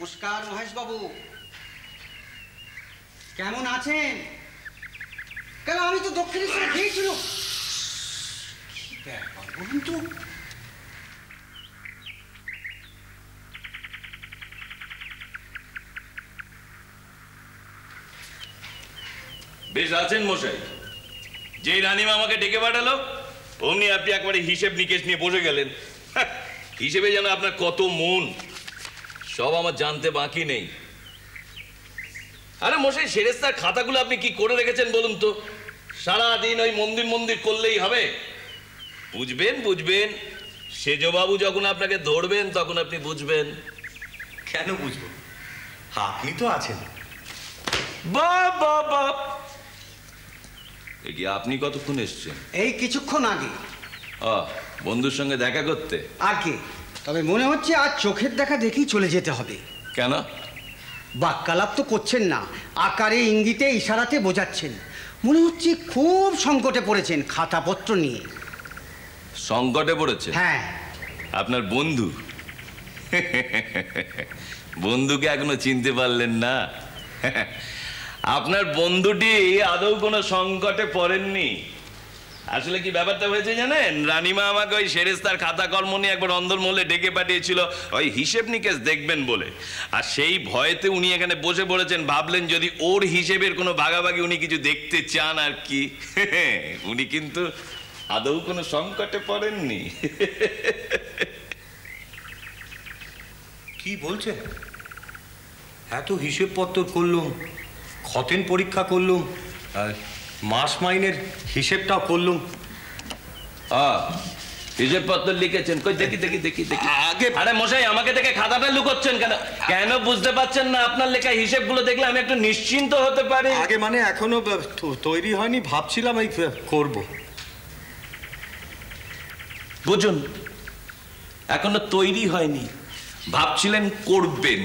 নমস্কার মহেশ বাবু, কেমন আছেন? কেন আমি তো দক্ষিণেশ্বরে গিয়েছিল। কি ব্যাপার বলুন তো? বেশ আছেন মশাই? যে রানীমা আমাকে ডেকে পাঠালো অমনি আপনি একবারে হিসেব নিকেশ নিয়ে বসে গেলেন। হিসেবে যেন আপনার কত মন, সব আমার জানতে বাকি নেই। আরে মশাই, সেরেস্তার খাতাগুলো আপনি কি করে রেখেছেন বলুন তো? সারাদিন ওই মন্দির মন্দির করলেই হবে? বুঝবেন বুঝবেন, সেজবাবু যখন আপনাকে ধরবেন তখন আপনি বুঝবেন। কেন বুঝবো? আপনি তো আছেন। বাপ বাপ বাপ, কি আপনি কতক্ষণ এসছেন? এই কিছুক্ষণ আগে। বন্ধুর সঙ্গে দেখা করতে? আগে, তবে মনে হচ্ছে আজ চোখের দেখা দেখেই চলে যেতে হবে। কেন? বাক্যালাপ তো করছেন না, আকারে ইঙ্গিতে ইশারাতে বোঝাচ্ছেন। মনে হচ্ছে খুব সংকটে পড়েছেন খাতাপত্র নিয়ে। সংকটে পড়েছে? হ্যাঁ। আপনার বন্ধু? বন্ধুকে এখনো চিনতে পারলেন না? আপনার বন্ধুটি আদৌ কোনো সংকটে পড়েননি। আসলে কি ব্যাপারটা হয়েছে জানেন? রানীমা আমাকে ওই সেরেস্তার খাতা কর্ম নিয়ে একবার অন্দরমহলে ডেকে পাঠিয়েছিল ওই হিসেব নিকেশ দেখবেন বলে। আর সেই ভয়েতে উনি এখানে বসে পড়েছেন, ভাবলেন যদি ওর হিসেবের কোনো ভাগাভাগি উনি কিছু দেখতে চান আর কি। উনি কিন্তু আদৌ কোনো সংকটে পড়েননি। কি বলছেন? এত হিসেবপত্র করলুম, খতেন পরীক্ষা করলুম, মাস মাইনের হিসেবটাও করলুম। হিসেবপত্র লিখেছেন? কই দেখি দেখি দেখি দেখি। আগে আরে মশাই, আমাকে দেখে খাতাটা লুকোচ্ছেন কেন? কেন বুঝতে পারছেন না? আপনার লেখা হিসেবগুলো দেখলে আমি একটু নিশ্চিন্ত হতে পারি। আগে মানে এখনো তৈরি হয়নি, ভাবছিলাম এই করব। বুঝুন, এখনো তৈরি হয়নি, ভাবছিলেন করবেন।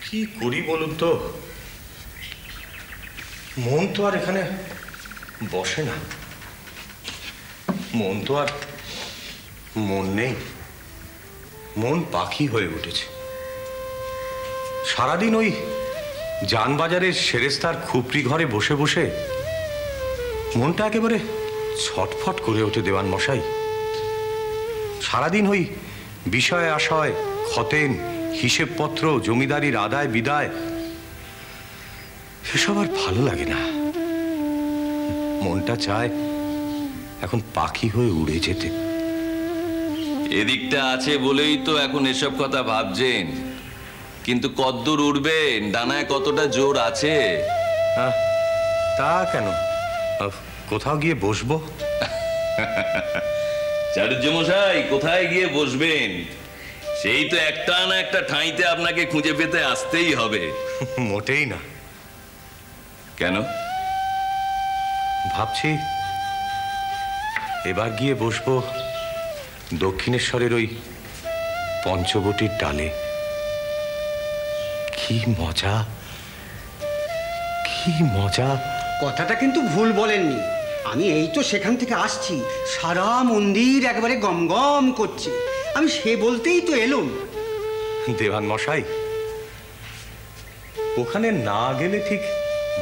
কি করি বলুন তো? মন তো আর এখানে বসে না, মন তো আর মন নেই, মন পাখি হয়ে উঠেছে। সারাদিন ওই জানবাজারের সেরেস্তার খুপড়ি ঘরে বসে বসে মনটা একেবারে ছটফট করে ওঠে দেওয়ান মশাই। সারাদিন ওই বিষয় আশয়, খতেন, হিসেবপত্র, জমিদারির আদায় বিদায়, এসব আর ভালো লাগে না। মনটা চায় এখন পাখি হয়ে উড়ে যেতে। এদিকটা আছে বলেই তো এখন এসব কথা ভাবছেন, কিন্তু কদ্দূর উড়বেন? ডানায় কতটা জোর আছে? তা কেন, কোথাও গিয়ে বসবো। চাটুর্যমশাই, কোথায় গিয়ে বসবেন? সেই তো একটা না একটা ঠাঁইতে আপনাকে খুঁজে পেতে আসতেই হবে। মোটেই না। কেন? ভাবছি এবার গিয়ে বসবো দক্ষিণেশ্বরের ওই পঞ্চবটির ডালে। কি মজা, কি মজা। কথাটা কিন্তু ভুল বলেননি। আমি এই তো সেখান থেকে আসছি, সারা মন্দির একবারে গম গম করছে। আমি সে বলতেই তো এলুম। দেওয়ান মশাই, ওখানে না গেলে ঠিক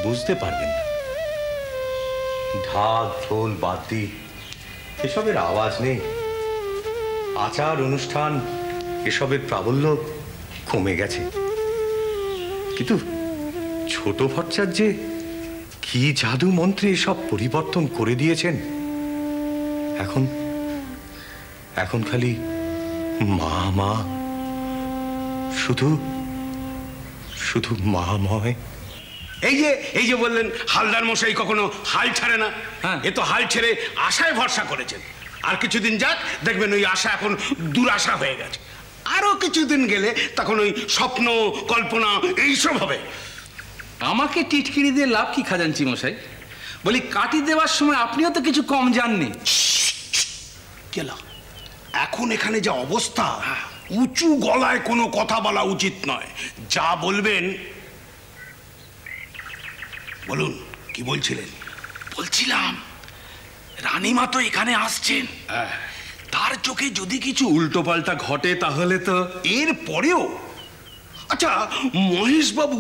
বুঝতে পারবেন না। ঢাক ঢোল বাদ্যি এসবের আওয়াজ নেই, আচার অনুষ্ঠান এসবের প্রাবল্য কমে গেছে। কিন্তু ছোট ভট্টাচার্য কি জাদু মন্ত্রে এসব পরিবর্তন করে দিয়েছেন। এখন এখন খালি মা মা, শুধু শুধু মাময়। এই যে বললেন হালদার মশাই কখনো হাল ছাড়ে না, এ তো হাল ছেড়ে আশায় ভরসা করেছেন। আর কিছুদিন যাক, দেখবেন ওই আশা এখন দুরাশা হয়ে গেছে। আরো কিছুদিন গেলে তখন ওই স্বপ্ন কল্পনা এইসব হবে। আমাকে টিটকিরি দিয়ে লাভ কি খাজাঞ্চি মশাই? বলি, কাটি দেওয়ার সময় আপনিও তো কিছু কম যাননি। গেল এখন এখানে যা অবস্থা, উঁচু গলায় কোনো কথা বলা উচিত নয়। যা বলবেন বলুন। কি বলছিলেন? বলছিলাম রানীমা তো এখানে আসছেন, তার চোখে যদি কিছু উল্টোপাল্টা ঘটে তাহলে তো। এর পরেও আচ্ছা, মহেশবাবু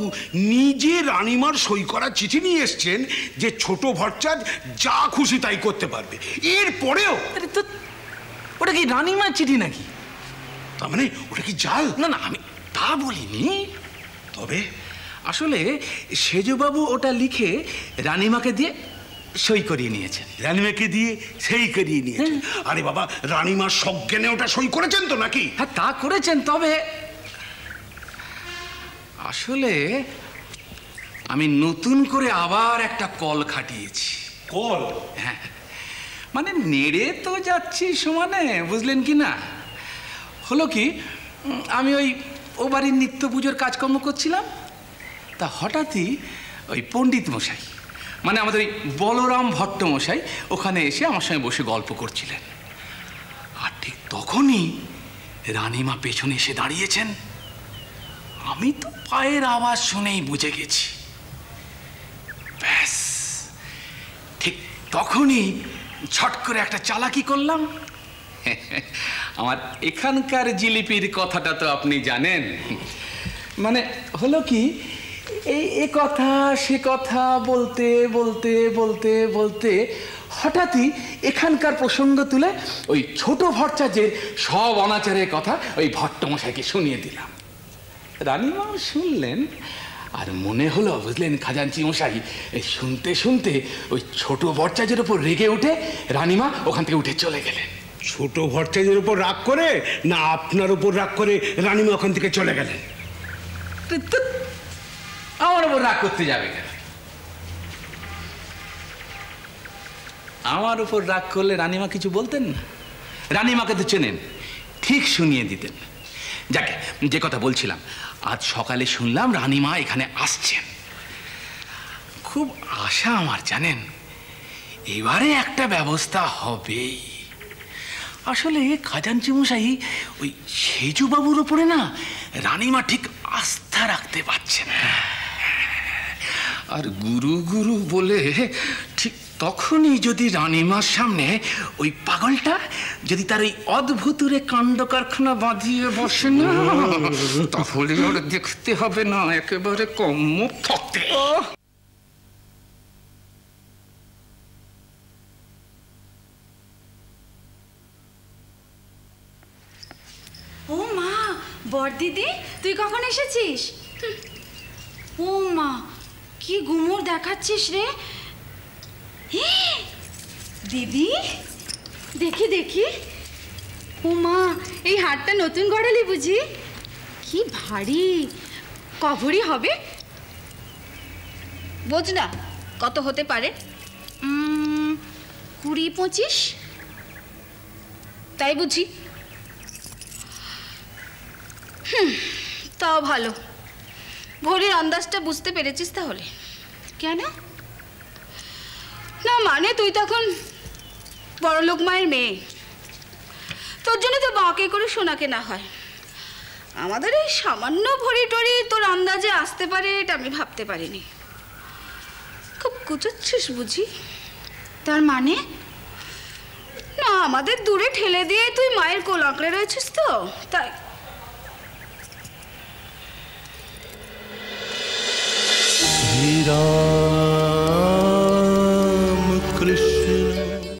নিজে রানীমার সই করা চিঠি নিয়ে এসছেন যে ছোট ভট্টাচ যা খুশি তাই করতে পারবে, এর পরেও। আরে তো ওটা কি রানীমার চিঠি নাকি? তার মানে ওটা কি জাল? না না, আমি তা বলিনি। তবে আসলে সেজবাবু ওটা লিখে রানীমাকে দিয়ে সই করিয়ে নিয়েছেন। রানীমাকে দিয়ে সেই করিয়ে নিয়েছেন? আরে বাবা, রানীমার সজ্ঞানে ওটা সই করেছেন তো নাকি? হ্যাঁ, তা করেছেন। তবে আসলে আমি নতুন করে আবার একটা কল খাটিয়েছি। কল? হ্যাঁ, মানে নেড়ে তো যাচ্ছি সমানে, বুঝলেন কি না? হলো কি, আমি ও বাড়ির নিত্য পুজোর কাজকর্ম করছিলাম, তা হঠাৎই ওই পণ্ডিত মশাই, মানে আমাদের ওই বলরাম ভট্ট মশাই ওখানে এসে আমার সঙ্গে বসে গল্প করছিলেন। আর ঠিক তখনই রানীমা পেছনে এসে দাঁড়িয়েছেন। আমি তো পায়ের আওয়াজ শুনেই বুঝে গেছি। ব্যাস, ঠিক তখনই ছট করে একটা চালাকি করলাম। আমার এখানকার জিলিপির কথাটা তো আপনি জানেন। মানে হলো কি, এ কথা সে কথা বলতে বলতে বলতে বলতে হঠাৎই এখানকার প্রসঙ্গ তুলে ওই ছোট ভট্টাচার্যের সব অনাচারের কথা ওই ভট্টমশাইকে শুনিয়ে দিলাম। রানীমাও শুনলেন, আর মনে হলো, বুঝলেন খাজাঞ্চি মশাই, এই শুনতে শুনতে ওই ছোট ভট্টাচার্যের উপর রেগে উঠে রানীমা ওখান থেকে উঠে চলে গেলেন। ছোট ভট্টাচার্যের উপর রাগ করে না আপনার উপর রাগ করে রানীমা ওখান থেকে চলে গেলেন? আমার উপর রাগ করতে যাবে কেন? আমার উপর রাগ করলে রানীমা কিছু বলতেন না। রানীমাকে তো চেনেন, ঠিক শুনিয়ে দিতেন। যাকে যে কথা বলছিলাম, আজ সকালে শুনলাম রানীমা এখানে আসছেন। খুব আশা আমার, জানেন, এবারে একটা ব্যবস্থা হবেই। আসলে খাজাঞ্চি মশাই ওই সেজুবাবুর উপরে না রানীমা ঠিক আস্থা রাখতে পারছেন না। আর গুরু গুরু বলে ঠিক তখনই যদি রানীমার সামনে ওই পাগলটা যদি তার ওই অদ্ভুতুরে কাণ্ড কারখানা বাঁধিয়ে বসে না, তাহলে ওর দেখতে হবে না একেবারে কম্ম থাকতে। ও মা, বড়দিদি তুই কখন এসেছিস? ও মা, কি গুমোর দেখাচ্ছিস রে। দিদি দেখি দেখি। ও মা, এই হারটা নতুন গড়ালি বুঝি? কি ভারী, কভরি হবে? বোঝ না কত হতে পারে? 20-25 তাই বুঝি। তাও ভালো, ভরির আন্দাজটা বুঝতে পেরেছিস তাহলে। কেন না, মানে তুই তখন বড়লোক মায়ের মেয়ে, তোর জন্য তো বাঁকে করে সোনা কেনা হয়। আমাদের এই সামান্য ভরি টরি তোর আন্দাজে আসতে পারে এটা আমি ভাবতে পারিনি। খুব কুচোচ্ছিস বুঝি? তার মানে না, আমাদের দূরে ঠেলে দিয়ে তুই মায়ের কোল আঁকড়ে রয়েছিস তো, তাই।